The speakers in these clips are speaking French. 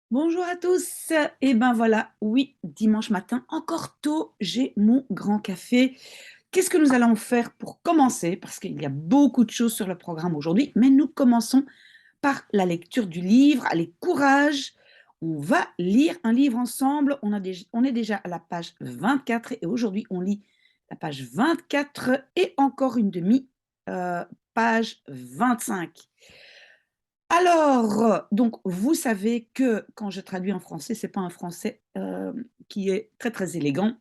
Bonjour à tous. Et ben voilà, oui, dimanche matin, encore tôt, j'ai mon grand café. Qu'est-ce que nous allons faire pour commencer? Parce qu'il y a beaucoup de choses sur le programme aujourd'hui, mais nous commençons par la lecture du livre. Allez, courage! On va lire un livre ensemble. On est déjà à la page 24 et aujourd'hui, on lit la page 24 et encore une demi-page 25. Alors, donc, vous savez que quand je traduis en français, c'est pas un français qui est très très élégant,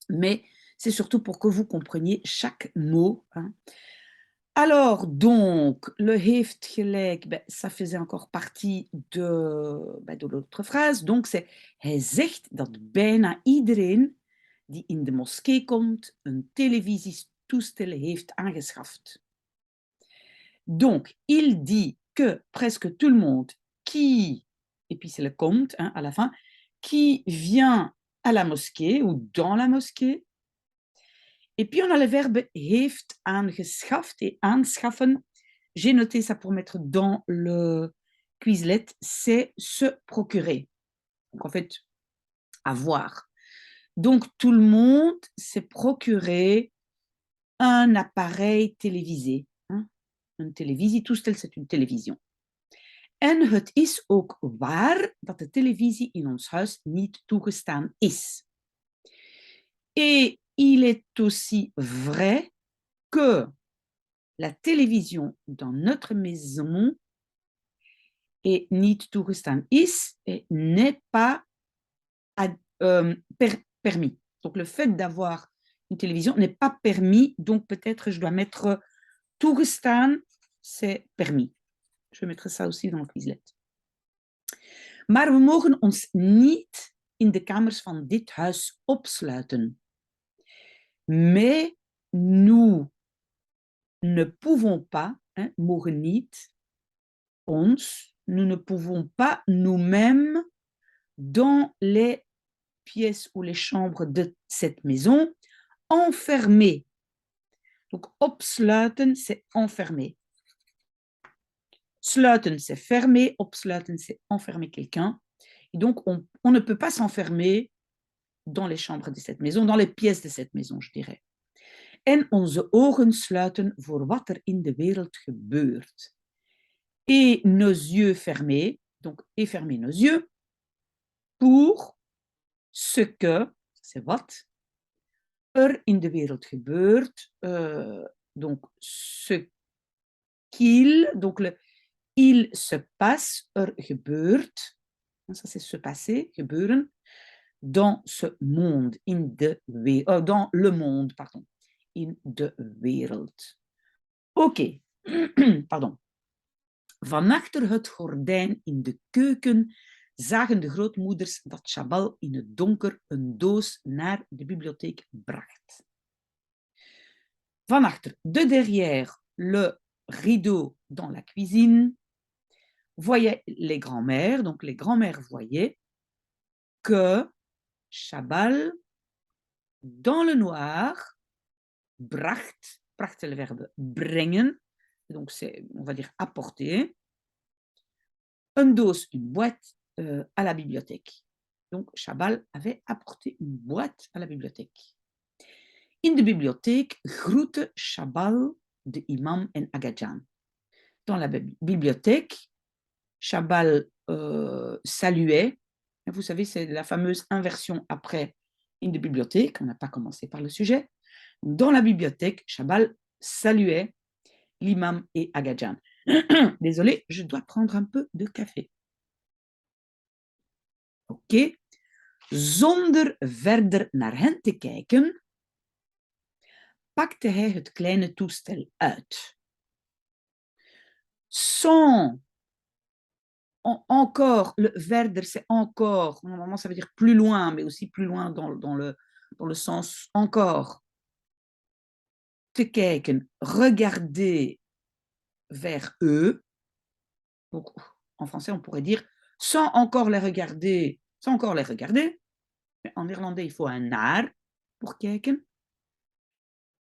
mais c'est surtout pour que vous compreniez chaque mot, hein. Alors, donc, le heeft gelijk, ben, ça faisait encore partie de l'autre phrase. Donc, c'est hij zegt dat bijna iedereen die in de moskee komt een televisietoestel heeft aangeschaft. Donc, il dit que presque tout le monde qui, et puis c'est le compte hein, à la fin, qui vient à la mosquée ou dans la mosquée. Et puis on a le verbe heeft aangeschaft et aanschaffen. J'ai noté ça pour mettre dans le Quizlet, c'est se procurer. Donc en fait, avoir. Donc tout le monde s'est procuré un appareil télévisé. Hein. Een televisietoestel, c'est une télévision. En het is ook waar dat de televisie in ons huis niet toegestaan is. Et il est aussi vrai que la télévision dans notre maison est niet toegestaan is et n'est pas permis. Donc le fait d'avoir une télévision n'est pas permis, donc peut-être je dois mettre toegestaan, c'est permis. Je mettrai ça aussi dans le Quizlet. Maar we mogen ons niet in de kamers van dit huis opsluiten. Mais nous ne pouvons pas, hein, mogen niet, ons, nous ne pouvons pas nous-mêmes dans les pièces ou les chambres de cette maison enfermer. Donc opsluiten, c'est enfermer. Sluiten, c'est fermer. Opsluiten, c'est enfermer quelqu'un. Et donc, on ne peut pas s'enfermer dans les chambres de cette maison, dans les pièces de cette maison, je dirais. En onze ogen sluiten voor wat er in de wereld gebeurt. Et nos yeux fermés, donc et fermer nos yeux, pour ce que, c'est wat, er in de wereld gebeurt, donc ce qu'il, donc le il se passe, er gebeurt, ça c'est se passer, gebeuren, dans ce monde, dans le monde, pardon, in de wereld. Oké, pardon. Van achter het gordijn in de keuken zagen de grootmoeders dat Chabal in het donker een doos naar de bibliotheek bracht. Van achter, de derrière, le rideau dans la cuisine, voyaient les grands-mères, donc les grands-mères voyaient que Chabal, dans le noir, bracht, bracht c'est le verbe brengen, donc c'est, on va dire, apporter, une dose, une boîte à la bibliothèque. Donc Chabal avait apporté une boîte à la bibliothèque. In de bibliotheek groette Chabal de imam en Agadjan. Dans la bibliothèque, Chabal saluait. Vous savez, c'est la fameuse inversion après in de bibliothèque. On n'a pas commencé par le sujet. Dans la bibliothèque, Chabal saluait l'imam et Agadjan. Désolée, je dois prendre un peu de café. Oké. Zonder verder naar hen te kijken, pakte hij het kleine toestel uit. Sans encore, le verder c'est encore, normalement ça veut dire plus loin, mais aussi plus loin dans le sens encore. Te kijken, regarder vers eux. Donc, en français, on pourrait dire sans encore les regarder, sans encore les regarder. Mais en néerlandais, il faut un naar pour kijken.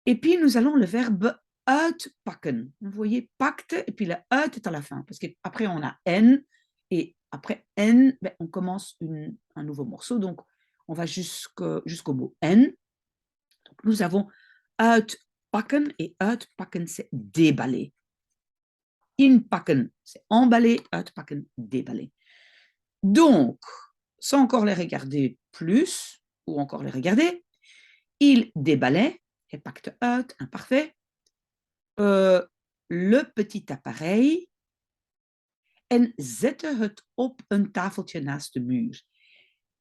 Et puis, nous allons le verbe uitpakken. Vous voyez, pacte, et puis le uit est à la fin. Parce qu'après, on a en, Et après en, ben, on commence un nouveau morceau. Donc, on va jusqu'au mot en. Donc, nous avons uitpakken et uitpakken, c'est déballer. Inpakken, c'est emballer, uitpakken, déballer. Donc, sans encore les regarder plus, ou encore les regarder, il déballait, hij pakte uit, imparfait, le petit appareil en zette het op een tafeltje naast de muur.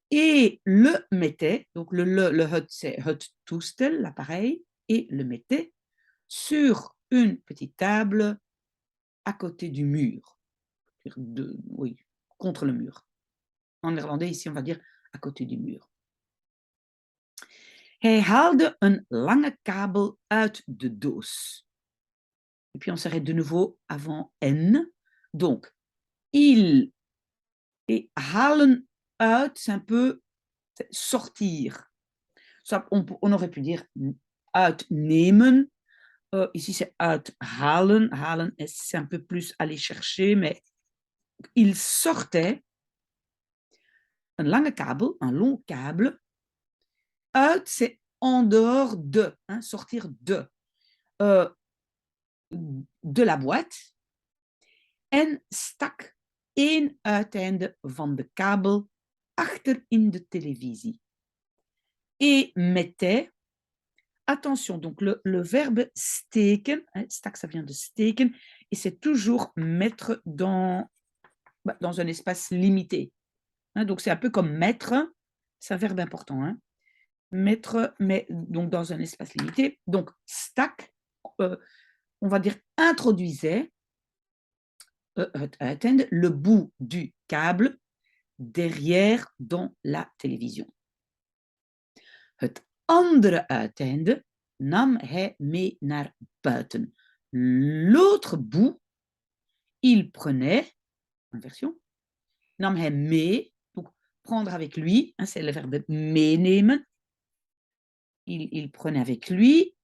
Et le mettait, donc le het, c'est het toestel, l'appareil, et le mettait sur une petite table à côté du mur. Oui, contre le mur. En néerlandais, ici, on va dire à côté du mur. Hij haalde een lange kabel uit de doos. Et puis on s'arrête de nouveau avant N. Donc, il et halen uit, c'est un peu sortir. Ça, on aurait pu dire uitnemen. Ici, c'est uithalen. Halen, c'est un peu plus aller chercher, mais il sortait un lange kabel, un long câble. Uit, c'est en dehors de, hein, sortir de la boîte. En stak één uiteinde van de kabel achter in de televisie. Et mettait, attention, donc le verbe steken, hein, stak, ça vient de steken, et c'est toujours mettre dans un espace limité. Hein, donc c'est un peu comme mettre, c'est un verbe important. Hein. Mettre, mais donc dans un espace limité. Donc stak, on va dire introduisait le bout du câble derrière dans la télévision. Het andere uiteinde nam hij mee naar buiten. L'autre bout, il prenait, inversion, nam hij mee, donc prendre avec lui, hein, c'est le verbe meenemen. Il prenait avec lui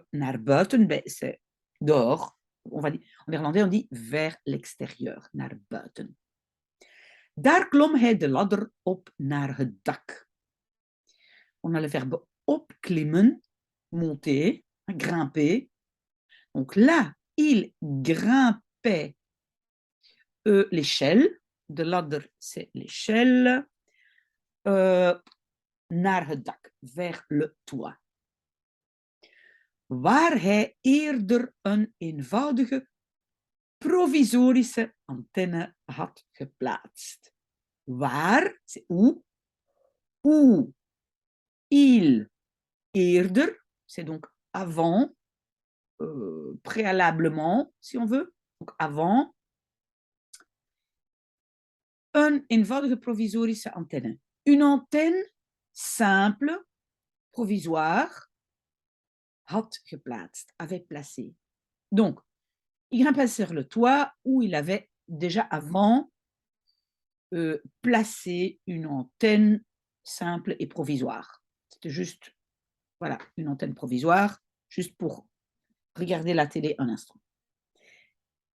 naar buiten, ben, c'est dehors. On va dire, en néerlandais, on dit vers l'extérieur, naar buiten. Daar klom hij de ladder op naar het dak. On a le verbe opklimmen, monter, grimper. Donc là, il grimpait l'échelle. De ladder, c'est l'échelle. Naar het dak, vers le toit. Waar hij eerder een eenvoudige provisorische antenne had geplaatst. Waar, c'est où, où il eerder, c'est donc avant, préalablement, si on veut, donc avant, een eenvoudige provisorische antenne. Une antenne simple, provisoire, had geplaatst, avait placé. Donc, il grimpait sur le toit où il avait déjà avant placé une antenne simple et provisoire. C'était juste, voilà, une antenne provisoire, juste pour regarder la télé un instant.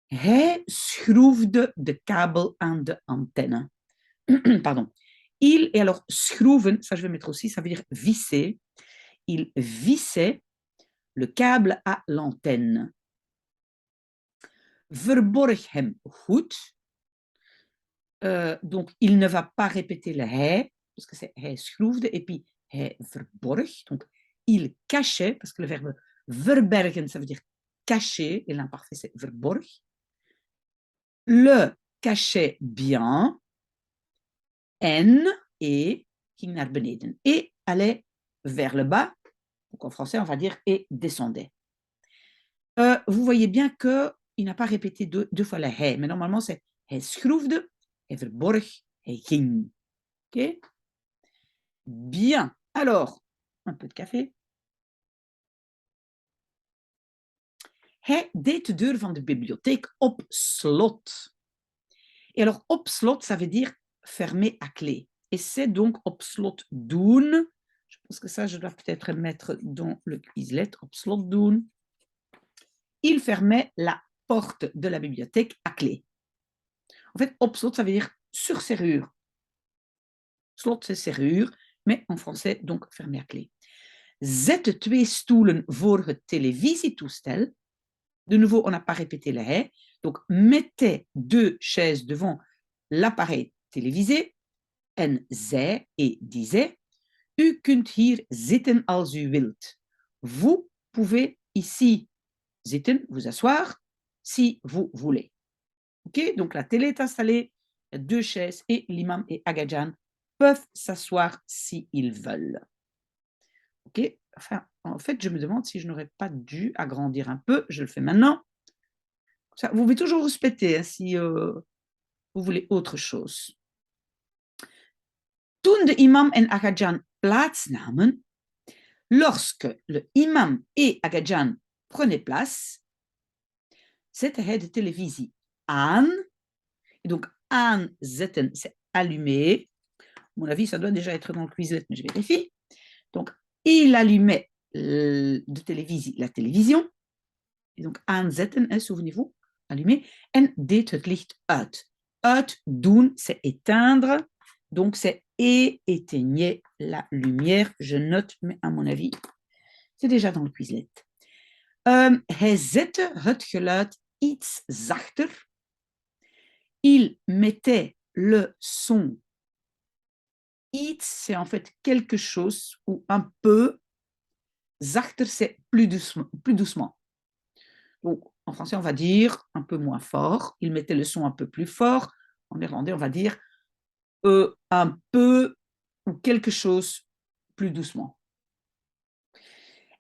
Hij schroefde de kabel aan de antenne. Pardon. Il, et alors schroeven, ça je vais mettre aussi, ça veut dire visser. Il vissait le câble à l'antenne. Verborg hem goed. Donc, il ne va pas répéter le hij, parce que c'est hij schroefde, et puis hij verborg. Donc, il cachait, parce que le verbe verbergen, ça veut dire cacher, et l'imparfait, c'est verborg. Le cachait bien. En, et, ging naar beneden. Et allait vers le bas. Donc, en français, on va dire et descendait. Vous voyez bien qu'il n'a pas répété deux fois le hij, mais normalement, c'est hij schroefde, hij verborg, hij ging. Ok? Bien. Alors, un peu de café. Hij deed de deur van de bibliotheek op slot. Et alors, op slot, ça veut dire fermer à clé. Et c'est donc op slot doen. Je pense que ça, je dois peut-être mettre dans le Quizlet. Op slot doen. Il fermait la porte de la bibliothèque à clé. En fait, op slot, ça veut dire sur serrure. Slot, c'est serrure, mais en français, donc fermé à clé. Zet 2 stoelen voor het televisietoestel. De nouveau, on n'a pas répété le hé. Donc, mettez 2 chaises devant l'appareil télévisé. En zij et disait, u kunt hier zitten als u wilt. Vous pouvez ici zitten, vous asseoir, si vous voulez. Ok, donc la télé est installée, il y a 2 chaises et l'imam et Agadjan peuvent s'asseoir s'ils veulent. Ok, enfin, en fait, je me demande si je n'aurais pas dû agrandir un peu, je le fais maintenant. Ça, vous pouvez toujours respecter hein, si vous voulez autre chose. Toen de imam en Agadjan plaatsnamen, lorsque le imam et Agadjan prenaient place, zette hij de televisie aan. Et donc, aanzetten, c'est allumer. À mon avis, ça doit déjà être dans le Quizlet, mais je vérifie. Donc, il allumait la télévision. Et donc, aanzetten, hein, souvenez-vous, allumer. En deed het licht uit. Uitdoen, c'est éteindre. Donc, c'est éteignez la lumière. Je note, mais à mon avis, c'est déjà dans le Quizlet. Hij zette het geluid iets zachter. Il mettait le son. Iets, c'est en fait quelque chose ou un peu. Zachter, c'est plus doucement, plus doucement. Donc, en français, on va dire un peu moins fort. Il mettait le son un peu plus fort. En néerlandais, on va dire un peu ou quelque chose plus doucement.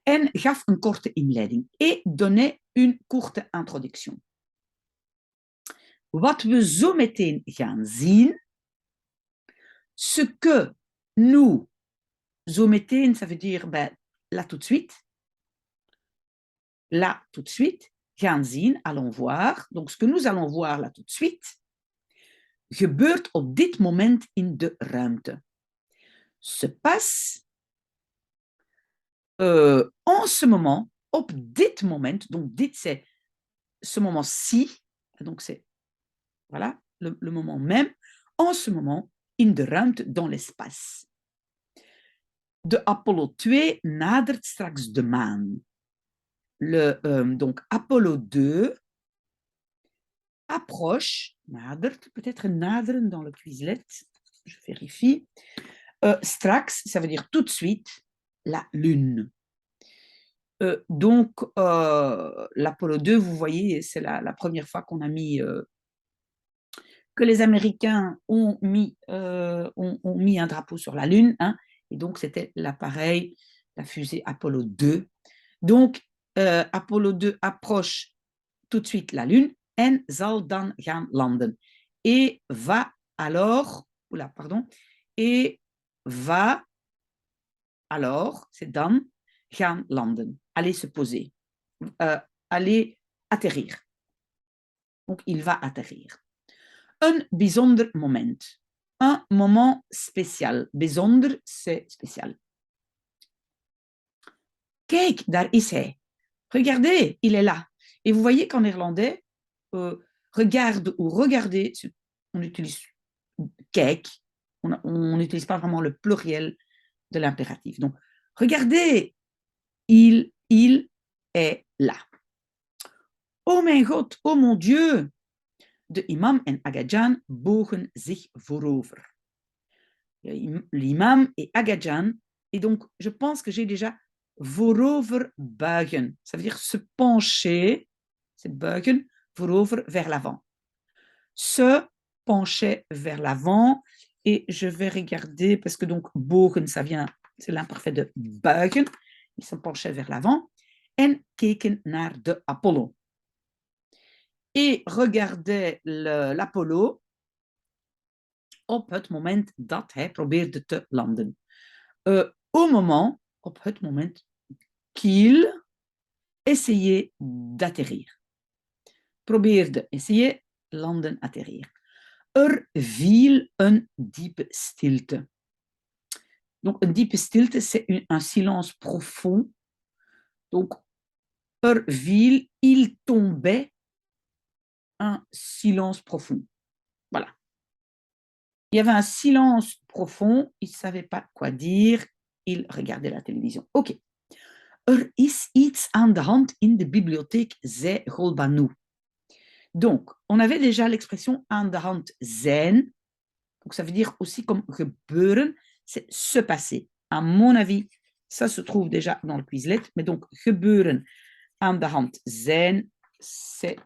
En gaf een korte inleiding et donnait une courte introduction. Wat we zo meteen gaan zien, ce que nous, zo meteen, ça veut dire ben, là tout de suite, gaan zien, allons voir. Donc, ce que nous allons voir là tout de suite, gebeurt op dit moment in de ruimte. Se passe en ce moment, op dit moment, donc dit c'est ce moment-ci, donc c'est voilà, le moment même, en ce moment, in de ruimte, dans l'espace. De Apollo 2 nadert straks de maan. Donc Apollo 2 approche, nadert, peut-être naderen dans le Quizlet, je vérifie. Straks, ça veut dire tout de suite, la Lune. Donc, l'Apollo 2, vous voyez, c'est la première fois qu'on a mis, que les Américains ont mis un drapeau sur la Lune, hein, et donc c'était l'appareil, la fusée Apollo 2. Donc, Apollo 2 approche tout de suite la Lune en zal dan gaan landen. Et va alors, et va alors, c'est dan, gaan landen, aller se poser, aller atterrir. Donc, il va atterrir. Un bijzonder moment. Un moment spécial. Bijzonder, c'est spécial. Kijk, daar is hij. Regardez, il est là. Et vous voyez qu'en néerlandais, regarde ou regarder, on utilise kijk, on n'utilise pas vraiment le pluriel de l'impératif. Donc, regardez, il est là. Oh mijn God, oh mon Dieu! De imam en Agadjan bogen zich voorover. L'imam et Agadjan, et donc je pense que j'ai déjà voorover buigen. Ça veut dire se pencher, c'est buigen, voorover vers l'avant. Se pencher vers l'avant, et je vais regarder, parce que donc bogen, ça vient, c'est l'imparfait de buigen, ils se penchaient vers l'avant, en keken naar de Apollo. Et regardait l'Apollo op het moment dat hij probeerde te landen. Au moment, op het moment qu'il essayait d'atterrir. Probeerde, essayer, landen, atterrir. Viel een diepe stilte. Donc, une diepe stilte, c'est un silence profond. Donc, viel, il tombait un silence profond. Voilà. Il y avait un silence profond, il ne savait pas quoi dire, il regardait la télévision. Ok. Is iets aan de hand in de bibliotheek, zei Golbanu. Donc, on avait déjà l'expression aan de hand zijn. Donc, ça veut dire aussi comme gebeuren, c'est se passer. À mon avis, ça se trouve déjà dans le Quizlet. Mais donc, gebeuren, aan de hand zijn, c'est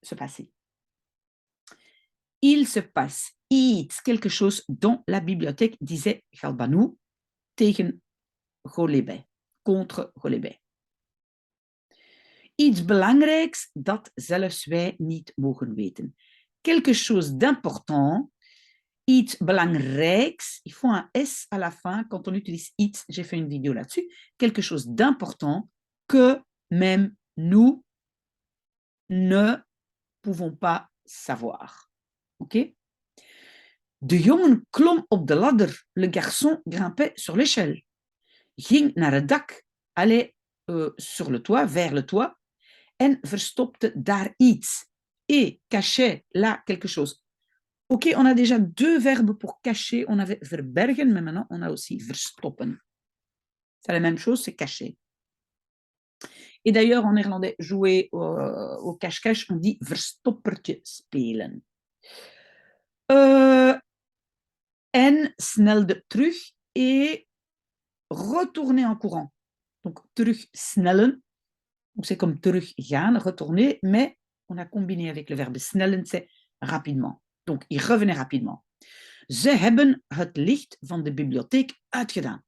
se passer. Il se passe iets, quelque chose dans la bibliothèque, disait Galbanou tegen Golebe, contre Golebe. Iets belangrijks dat zelfs wij niet mogen weten. Quelque chose d'important, iets belangrijks, il faut un S à la fin quand on utilise iets, j'ai fait une vidéo là-dessus, quelque chose d'important que même nous ne pouvons pas savoir. Ok? De jongen klom op de ladder, le garçon grimpait sur l'échelle, ging naar het dak, allait sur le toit, vers le toit, en verstopte daar iets, et cachait là quelque chose. Ok, on a déjà deux verbes pour cacher. On avait verbergen, mais maintenant on a aussi verstoppen. C'est la même chose, c'est cacher. Et d'ailleurs, en néerlandais, jouer au cache-cache, on dit verstoppertje spelen. En snelde terug et retourner en courant. Donc, terug snellen. Donc, c'est comme terug gaan, retourner, mais on a combiné avec le verbe snellen, c'est rapidement. Donc, il revenait rapidement. Ze hebben het licht van de bibliotheek uitgedaan.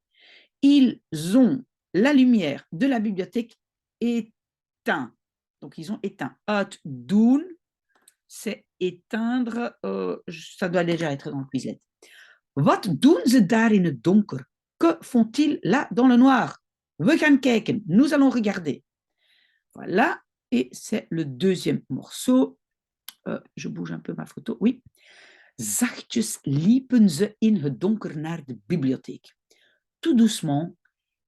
Ils ont la lumière de la bibliothèque éteint. Donc, ils ont éteint. Uitdoen, c'est éteindre. Ça doit déjà être dans le Quizlet. Wat doen ze daar in het donker? Que font-ils là dans le noir? We gaan kijken. Nous allons regarder. Voilà. Et c'est le deuxième morceau. Je bouge un peu ma photo. Oui. Zachtjes liepen ze in het donker naar de bibliotheek. Tout doucement,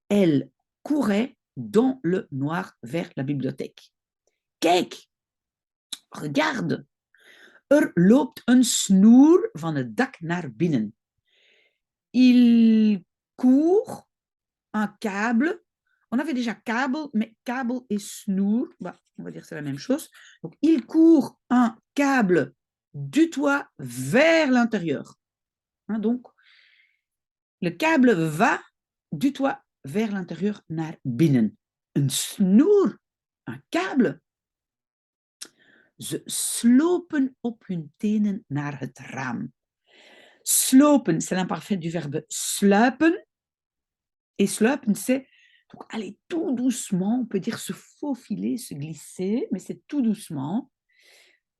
elle courait dans le noir vers la bibliothèque. Kijk, regarde, er loopt een snoer van het dak naar binnen. Il court un câble. On avait déjà câble, mais câble et snoer, bah, on va dire que c'est la même chose. Donc, il court un câble du toit vers l'intérieur. Hein, donc, le câble va du toit vers l'intérieur naar binnen. Een snoer, un câble. Ze slopen op hun tenen naar het raam. Slopen, c'est l'imparfait du verbe sluipen. Et sluipen, c'est donc aller tout doucement, on peut dire se faufiler, se glisser, mais c'est tout doucement.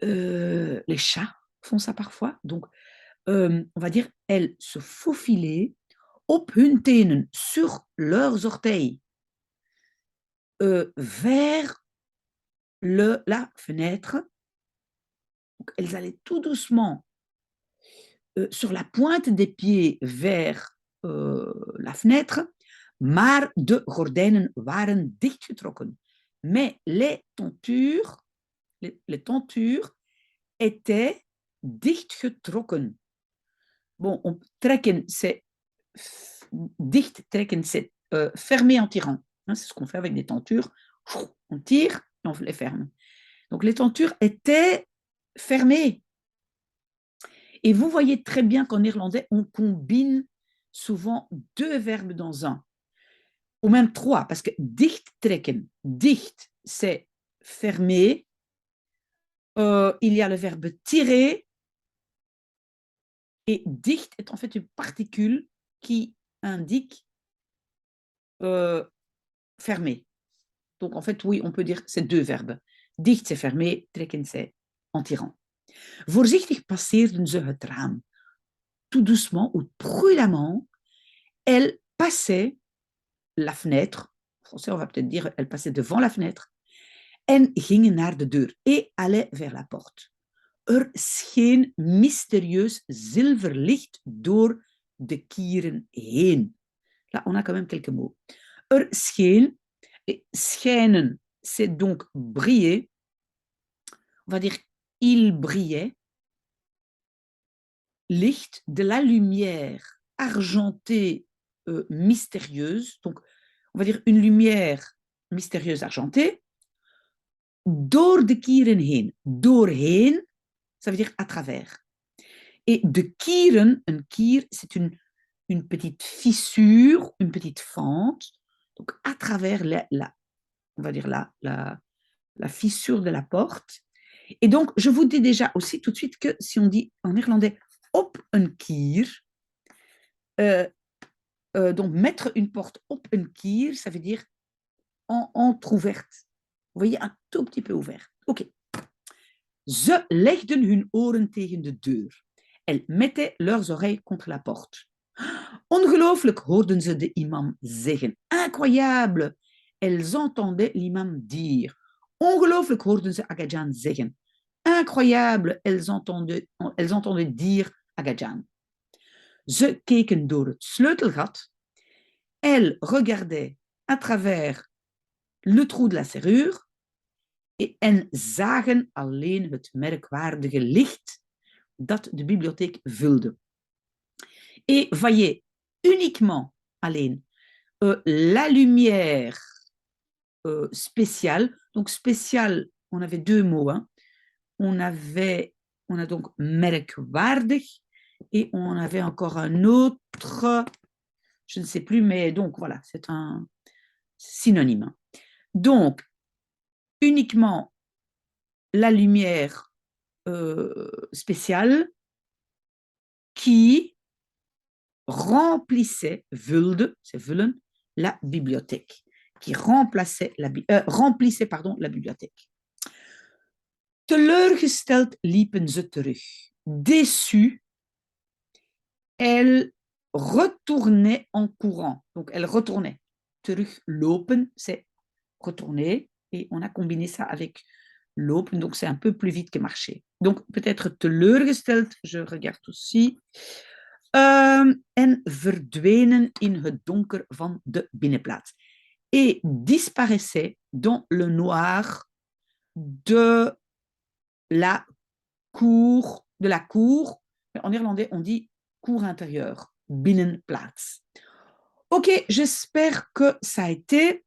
Les chats font ça parfois. Donc, on va dire, elles se faufilaient op hun tenen, sur leurs orteils, vers la fenêtre. Donc, elles allaient tout doucement sur la pointe des pieds vers la fenêtre, maar de gordijnen waren dichtgetrokken. Mais les tentures étaient dichtgetrokken. Bon, trekken, c'est dicht trekken, c'est fermer en tirant. Hein, c'est ce qu'on fait avec des tentures. On tire et on les ferme. Donc les tentures étaient fermées. Et vous voyez très bien qu'en néerlandais, on combine souvent deux verbes dans un, ou même trois, parce que dicht trekken, dicht, c'est fermer. Il y a le verbe tirer, et dicht est en fait une particule qui indique fermer. Donc en fait, oui, on peut dire c'est deux verbes. Dicht, c'est fermer, trekken, c'est en tirant. Voorzichtig passeerden ze het raam. Tout doucement ou prudemment, elle passait la fenêtre. En français, on va peut-être dire elle passait devant la fenêtre. En gingen naar de deur et allait vers la porte. Er scheen mysterieus zilverlicht door de kieren heen. Là, on a quand même quelques mots. Er scheen, et schijnen, c'est donc briller. On va dire il brillait. licht, de la lumière argentée mystérieuse, donc on va dire une lumière mystérieuse argentée, door de kieren heen. Doorheen, ça veut dire à travers. Et de kieren, un kier, c'est une petite fissure, une petite fente, donc à travers on va dire la fissure de la porte. Et donc, je vous dis déjà aussi tout de suite que si on dit en néerlandais op een kier, donc mettre une porte op een kier, ça veut dire entrouverte. Vous voyez, un tout petit peu ouvert. Ok. Ze legden hun oren tegen de deur. Elles mettaient leurs oreilles contre la porte. Ongelooflijk, hoorden ze de imam zeggen. Incroyable! Elles entendaient l'imam dire. Ongelooflijk, hoorden ze Aga Jan zeggen. Incroyable! Elles entendaient dire Aga Jan. Ze keken door het sleutelgat. Elles regardaient à travers le trou de la serrure. En zagen alleen het merkwaardige licht dat de bibliotheek vulde. Et voyez uniquement, alleen, la lumière spéciale. Donc spéciale, on avait deux mots. Hein. On a donc merkwaardig et on avait encore un autre, je ne sais plus, mais donc voilà, c'est un synonyme. Donc, uniquement la lumière spéciale qui remplissait, vulde, c'est vullen, la bibliothèque, qui remplissait la bibliothèque. Teleurgesteld liepen ze terug. Déçus, elles retournaient en courant. Donc, elles retournaient. Teruglopen, c'est retourner. Et on a combiné ça avec lopen, donc c'est un peu plus vite que marcher. Donc, peut-être teleurgesteld, je regarde aussi. En verdwenen in het donker van de binnenplaats. Et disparaissaient dans le noir de la cour. En néerlandais, on dit cour intérieure, binnenplaats. Ok, j'espère que ça a été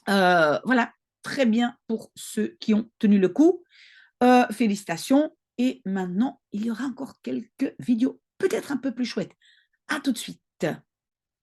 voilà, très bien pour ceux qui ont tenu le coup. Félicitations. Et maintenant, il y aura encore quelques vidéos peut-être un peu plus chouettes. À tout de suite.